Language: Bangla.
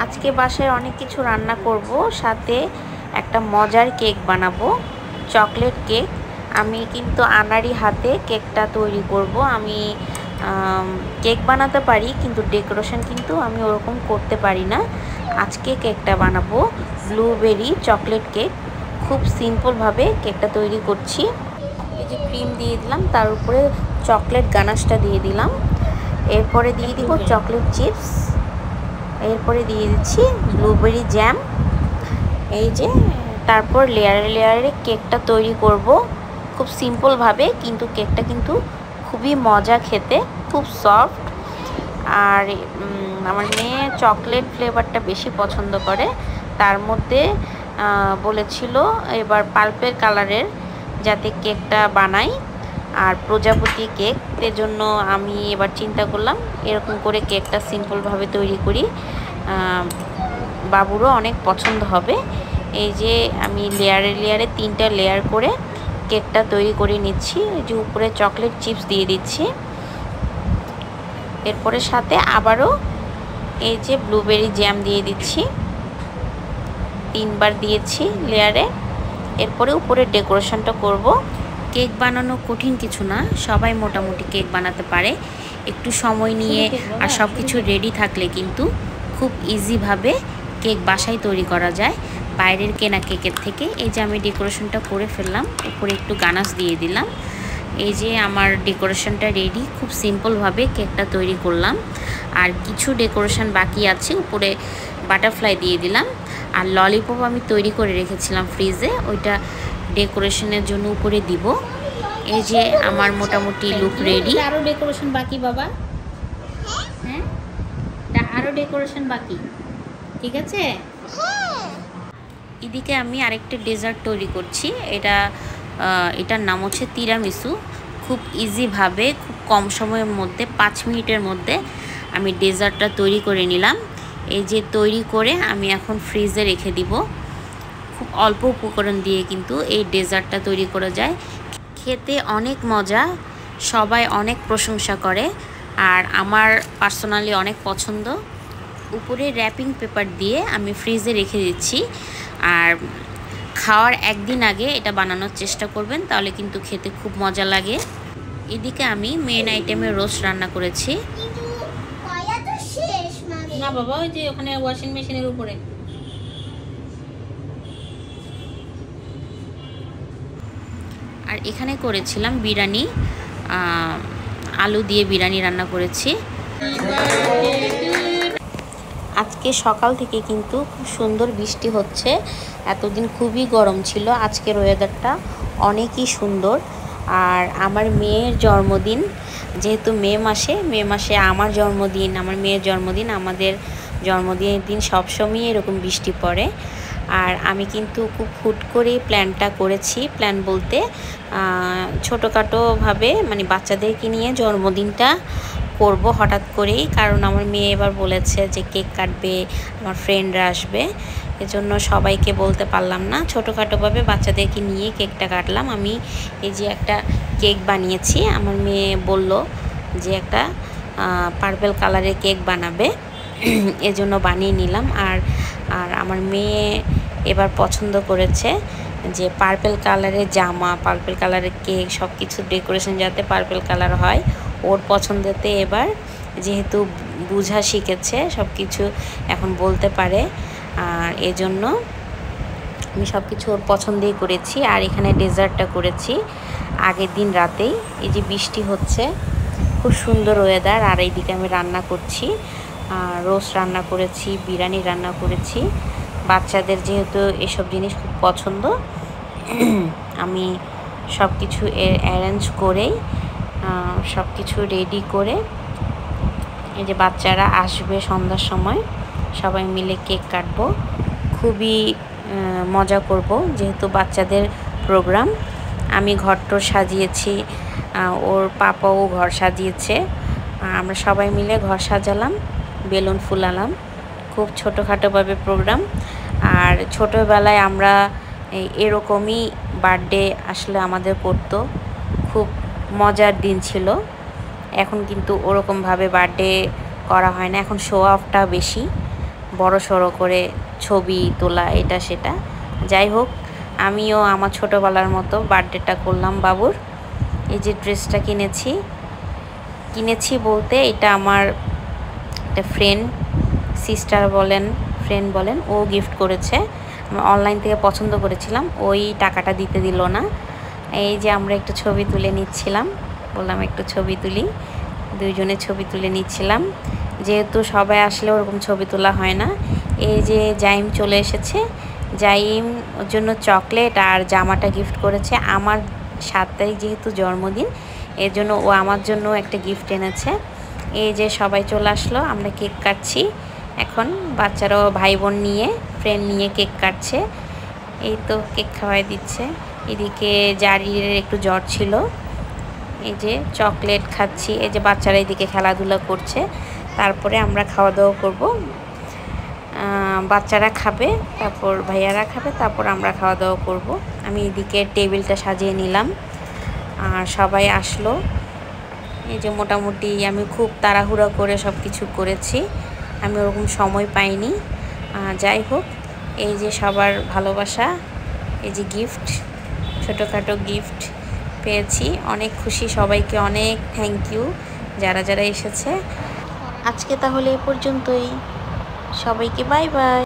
আজকে বাসায় অনেক কিছু রান্না করব, সাথে একটা মজার কেক বানাবো, চকলেট কেক। আমি কিন্তু আনাড়ি হাতে কেকটা তৈরি করব। আমি কেক বানাতে পারি, কিন্তু ডেকোরেশন কিন্তু আমি ওরকম করতে পারি না। আজকে কেকটা বানাবো ব্লুবেরি চকলেট কেক। খুব সিম্পলভাবে কেকটা তৈরি করছি। এই যে ক্রিম দিয়ে দিলাম, তার উপরে চকলেট গানাশটা দিয়ে দিলাম, এরপরে দিয়ে দিব চকলেট চিপস, এরপরে দিয়ে দিচ্ছি ব্লুবেরি জ্যাম। এই যে তারপর লেয়ারে লেয়ারে কেকটা তৈরি করব খুব সিম্পলভাবে, কিন্তু কেকটা কিন্তু খুবই মজা খেতে, খুব সফট। আর আমার মেয়ে চকলেট ফ্লেভারটা বেশি পছন্দ করে। তার মধ্যে বলেছিল এবার পার্পল কালারের যাতে কেকটা বানাই, আর প্রজাপতি কেক। এজন্য আমি এবার চিন্তা করলাম এরকম করে কেকটা সিম্পলভাবে তৈরি করি, বাবুরও অনেক পছন্দ হবে। এই যে আমি লেয়ারে লেয়ারে 3টা লেয়ার করে কেকটা তৈরি করে নিচ্ছি। এই যে উপরে চকলেট চিপস দিয়ে দিচ্ছি, এরপরে সাথে আবারও এই যে ব্লুবেরি জ্যাম দিয়ে দিচ্ছি, 3বার দিয়েছি লেয়ারে। এরপরে উপরে ডেকোরেশনটা করব। কেক বানানো কঠিন কিছু না, সবাই মোটামুটি কেক বানাতে পারে একটু সময় নিয়ে, আর সব কিছু রেডি থাকলে কিন্তু খুব ইজিভাবে কেক বাসায় তৈরি করা যায় বাইরের কেনা কেকের থেকে। এই যে আমি ডেকোরেশনটা করে ফেললাম, উপরে একটু গানাশ দিয়ে দিলাম। এই যে আমার ডেকোরেশনটা রেডি, খুব সিম্পলভাবে কেকটা তৈরি করলাম। আর কিছু ডেকোরেশন বাকি আছে, উপরে বাটারফ্লাই দিয়ে দিলাম। আর ললিপপ আমি তৈরি করে রেখেছিলাম ফ্রিজে, ওইটা ডেকোরেশনের জন্য উপরে দিব। এই যে আমার মোটামুটি লুক রেডি। আরও ডেকোরেশন বাকি বাবা, হ্যাঁ আরও ডেকোরেশন বাকি, ঠিক আছে। এদিকে আমি আরেকটা ডেজার্ট তৈরি করছি। এটার নাম হচ্ছে তিরামিসু। খুব ইজিভাবে, খুব কম সময়ের মধ্যে 5 মিনিটের মধ্যে আমি ডেজার্টটা তৈরি করে নিলাম। এই যে তৈরি করে আমি এখন ফ্রিজে রেখে দিব। খুব অল্প উপকরণ দিয়ে কিন্তু এই ডেজার্টটা তৈরি করা যায়, খেতে অনেক মজা, সবাই অনেক প্রশংসা করে, আর আমার পার্সোনালি অনেক পছন্দ। উপরে র্যাপিং পেপার দিয়ে আমি ফ্রিজে রেখে দিচ্ছি। আর খাওয়ার একদিন আগে এটা বানানোর চেষ্টা করবেন, তাহলে কিন্তু খেতে খুব মজা লাগে। এদিকে আমি মেন আইটেমের রোস্ট রান্না করেছি। না বাবা, ওই যে ওখানে ওয়াশিং মেশিনের উপরে। আর এখানে করেছিলাম বিরিয়ানি, আলু দিয়ে বিরিয়ানি রান্না করেছি। আজকে সকাল থেকে কিন্তু খুব সুন্দর বৃষ্টি হচ্ছে। এতদিন খুবই গরম ছিল, আজকের ওয়েদারটা অনেকই সুন্দর। আর আমার মেয়ের জন্মদিন, যেহেতু মে মাসে আমার জন্মদিন, আমার মেয়ের জন্মদিন, আমাদের জন্মদিনের দিন সবসময়ই এরকম বৃষ্টি পড়ে। আর আমি কিন্তু খুব হুট করেই প্ল্যানটা করেছি। প্ল্যান বলতে ছোটোখাটোভাবে, মানে বাচ্চাদেরকে নিয়ে জন্মদিনটা করব হঠাৎ করেই, কারণ আমার মেয়ে এবার বলেছে যে কেক কাটবে, আমার ফ্রেন্ডরা আসবে। এজন্য সবাইকে বলতে পারলাম না, ছোটোখাটোভাবে বাচ্চাদেরকে নিয়ে কেকটা কাটলাম। আমি এই যে একটা কেক বানিয়েছি, আমার মেয়ে বলল যে একটা পার্পল কালারের কেক বানাবে, এজন্য বানিয়ে নিলাম। আর আমার মেয়ে এবার পছন্দ করেছে যে পার্পল কালারের জামা, পার্পল কালারের কেক, সব কিছু ডেকোরেশন যাতে পার্পল কালার হয় ওর পছন্দেতে। এবার যেহেতু বুঝা শিখেছে, সব কিছু এখন বলতে পারে, আর এজন্য আমি সব কিছু ওর পছন্দেই করেছি। আর এখানে ডেজার্টটা করেছি আগের দিন রাতেই। এই যে বৃষ্টি হচ্ছে, খুব সুন্দর ওয়েদার। আর এইদিকে আমি রান্না করছি, রোস্ট রান্না করেছি, বিরিয়ানি রান্না করেছি। বাচ্চাদের যেহেতু এসব জিনিস খুব পছন্দ, আমি সব কিছু অ্যারেঞ্জ করেই সব কিছু রেডি করে, এই যে বাচ্চারা আসবে সন্ধ্যার সময়, সবাই মিলে কেক কাটবো, খুবই মজা করব যেহেতু বাচ্চাদের প্রোগ্রাম। আমি ঘরটর সাজিয়েছি, ওর পাপাও ঘর সাজিয়েছে, আমরা সবাই মিলে ঘর সাজালাম, বেলুন ফুলালাম। খুব ছোটোখাটোভাবে প্রোগ্রাম। আর ছোটোবেলায় আমরা এরকমই বার্থডে আসলে আমাদের করতো, খুব মজার দিন ছিল। এখন কিন্তু ওরকমভাবে বার্থডে করা হয় না, এখন শো অফটা বেশি, বড় সড়ো করে ছবি তোলা এটা সেটা। যাই হোক, আমিও আমার ছোটোবেলার মতো বার্থডেটা করলাম বাবুর। এই যে ড্রেসটা কিনেছি বলতে এটা আমার একটা সিস্টার বলেন, ফ্রেন্ড বলেন, ও গিফট করেছে। আমি অনলাইন থেকে পছন্দ করেছিলাম, ওই টাকাটা দিতে দিল না। এই যে আমরা একটু ছবি তুলে নিচ্ছিলাম, বললাম একটু ছবি তুলি, দুইজনে ছবি তুলে নিচ্ছিলাম। যেহেতু সবাই আসলে ওরকম ছবি তোলা হয় না। এই যে জাইম চলে এসেছে, জাইম ওর জন্য চকলেট আর জামাটা গিফট করেছে। আমার 7 তারিখ যেহেতু জন্মদিন, এর জন্য ও আমার জন্য একটা গিফট এনেছে। এই যে সবাই চলে আসলো, আমরা কেক কাটছি এখন। বাচ্চারাও ভাই বোন নিয়ে, ফ্রেন্ড নিয়ে কেক কাটছে। এই তো কেক খাওয়াই দিচ্ছে। এদিকে জারির একটু জ্বর ছিল, এই যে চকলেট খাচ্ছি। এই যে বাচ্চারা এদিকে খেলাধুলা করছে। তারপরে আমরা খাওয়া দাওয়া করব। বাচ্চারা খাবে, তারপর ভাইয়ারা খাবে, তারপর আমরা খাওয়া দাওয়া করব। আমি এদিকে টেবিলটা সাজিয়ে নিলাম আর সবাই আসলো। এই যে মোটামুটি আমি খুব তাড়াহুড়া করে সব কিছু করেছি, আমি ওরকম সময় পাইনি। যাই হোক, এই যে সবার ভালোবাসা, এই যে গিফট, ছোটোখাটো গিফট পেয়েছি। অনেক খুশি, সবাইকে অনেক থ্যাংক ইউ যারা যারা এসেছে। আজকে তাহলে এ পর্যন্তই, সবাইকে বাই বাই।